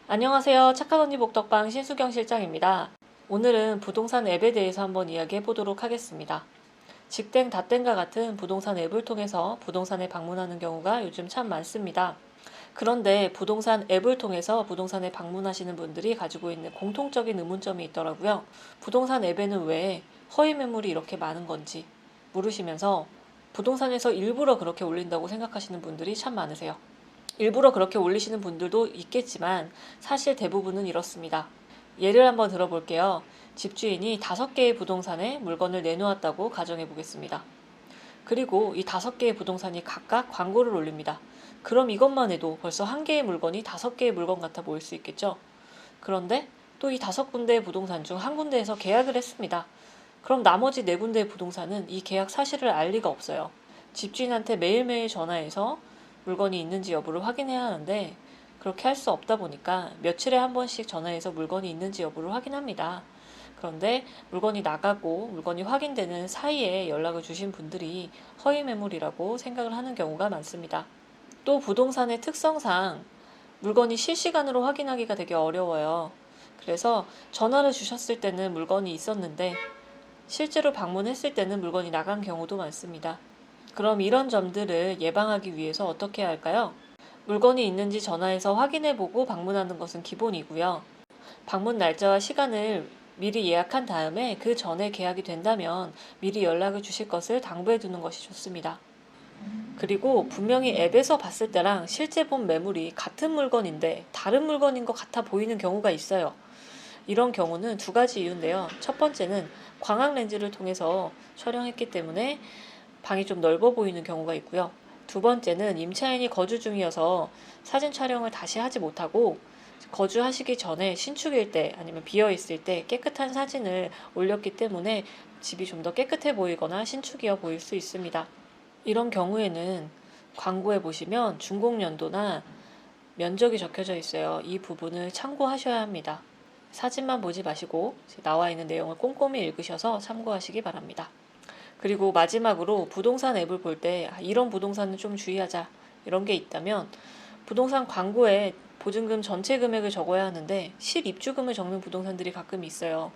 안녕하세요. 착한 언니 복덕방 신수경 실장입니다. 오늘은 부동산 앱에 대해서 한번 이야기해 보도록 하겠습니다. 직땡, 다땡과 같은 부동산 앱을 통해서 부동산에 방문하는 경우가 요즘 참 많습니다. 그런데 부동산 앱을 통해서 부동산에 방문하시는 분들이 가지고 있는 공통적인 의문점이 있더라고요. 부동산 앱에는 왜 허위 매물이 이렇게 많은 건지 물으시면서 부동산에서 일부러 그렇게 올린다고 생각하시는 분들이 참 많으세요. 일부러 그렇게 올리시는 분들도 있겠지만 사실 대부분은 이렇습니다. 예를 한번 들어볼게요. 집주인이 5개의 부동산에 물건을 내놓았다고 가정해 보겠습니다. 그리고 이 5개의 부동산이 각각 광고를 올립니다. 그럼 이것만 해도 벌써 한 개의 물건이 5개의 물건 같아 보일 수 있겠죠. 그런데 또 이 5군데의 부동산 중 한 군데에서 계약을 했습니다. 그럼 나머지 4군데의 부동산은 이 계약 사실을 알 리가 없어요. 집주인한테 매일매일 전화해서 물건이 있는지 여부를 확인해야 하는데 그렇게 할 수 없다 보니까 며칠에 한 번씩 전화해서 물건이 있는지 여부를 확인합니다. 그런데 물건이 나가고 물건이 확인되는 사이에 연락을 주신 분들이 허위 매물이라고 생각을 하는 경우가 많습니다. 또 부동산의 특성상 물건이 실시간으로 확인하기가 되게 어려워요. 그래서 전화를 주셨을 때는 물건이 있었는데 실제로 방문했을 때는 물건이 나간 경우도 많습니다. 그럼 이런 점들을 예방하기 위해서 어떻게 해야 할까요? 물건이 있는지 전화해서 확인해보고 방문하는 것은 기본이고요. 방문 날짜와 시간을 미리 예약한 다음에 그 전에 계약이 된다면 미리 연락을 주실 것을 당부해 두는 것이 좋습니다. 그리고 분명히 앱에서 봤을 때랑 실제 본 매물이 같은 물건인데 다른 물건인 것 같아 보이는 경우가 있어요. 이런 경우는 2가지 이유인데요. 첫 번째는 광학 렌즈를 통해서 촬영했기 때문에 방이 좀 넓어 보이는 경우가 있고요. 2번째는 임차인이 거주 중이어서 사진 촬영을 다시 하지 못하고 거주하시기 전에 신축일 때 아니면 비어 있을 때 깨끗한 사진을 올렸기 때문에 집이 좀 더 깨끗해 보이거나 신축이어 보일 수 있습니다. 이런 경우에는 광고에 보시면 준공연도나 면적이 적혀져 있어요. 이 부분을 참고하셔야 합니다. 사진만 보지 마시고 나와 있는 내용을 꼼꼼히 읽으셔서 참고하시기 바랍니다. 그리고 마지막으로 부동산 앱을 볼 때 이런 부동산은 좀 주의하자 이런 게 있다면 부동산 광고에 보증금 전체 금액을 적어야 하는데 실입주금을 적는 부동산들이 가끔 있어요.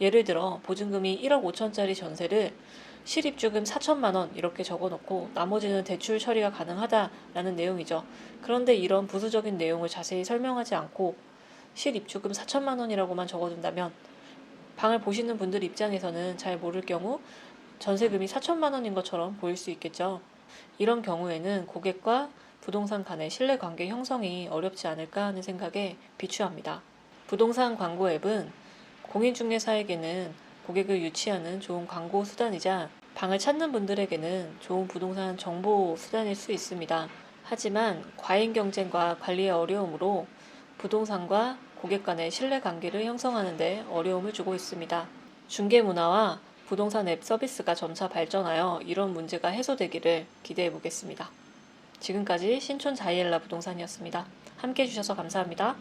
예를 들어 보증금이 1억 5천짜리 전세를 실입주금 4천만 원 이렇게 적어놓고 나머지는 대출 처리가 가능하다라는 내용이죠. 그런데 이런 부수적인 내용을 자세히 설명하지 않고 실입주금 4천만 원이라고만 적어둔다면 방을 보시는 분들 입장에서는 잘 모를 경우 전세금이 4천만 원인 것처럼 보일 수 있겠죠. 이런 경우에는 고객과 부동산 간의 신뢰관계 형성이 어렵지 않을까 하는 생각에 비추합니다. 부동산 광고 앱은 공인중개사에게는 고객을 유치하는 좋은 광고 수단이자 방을 찾는 분들에게는 좋은 부동산 정보 수단일 수 있습니다. 하지만 과잉 경쟁과 관리의 어려움으로 부동산과 고객 간의 신뢰관계를 형성하는 데 어려움을 주고 있습니다. 중개 문화와 부동산 앱 서비스가 점차 발전하여 이런 문제가 해소되기를 기대해 보겠습니다. 지금까지 신촌 자이엘라 부동산이었습니다. 함께 해주셔서 감사합니다.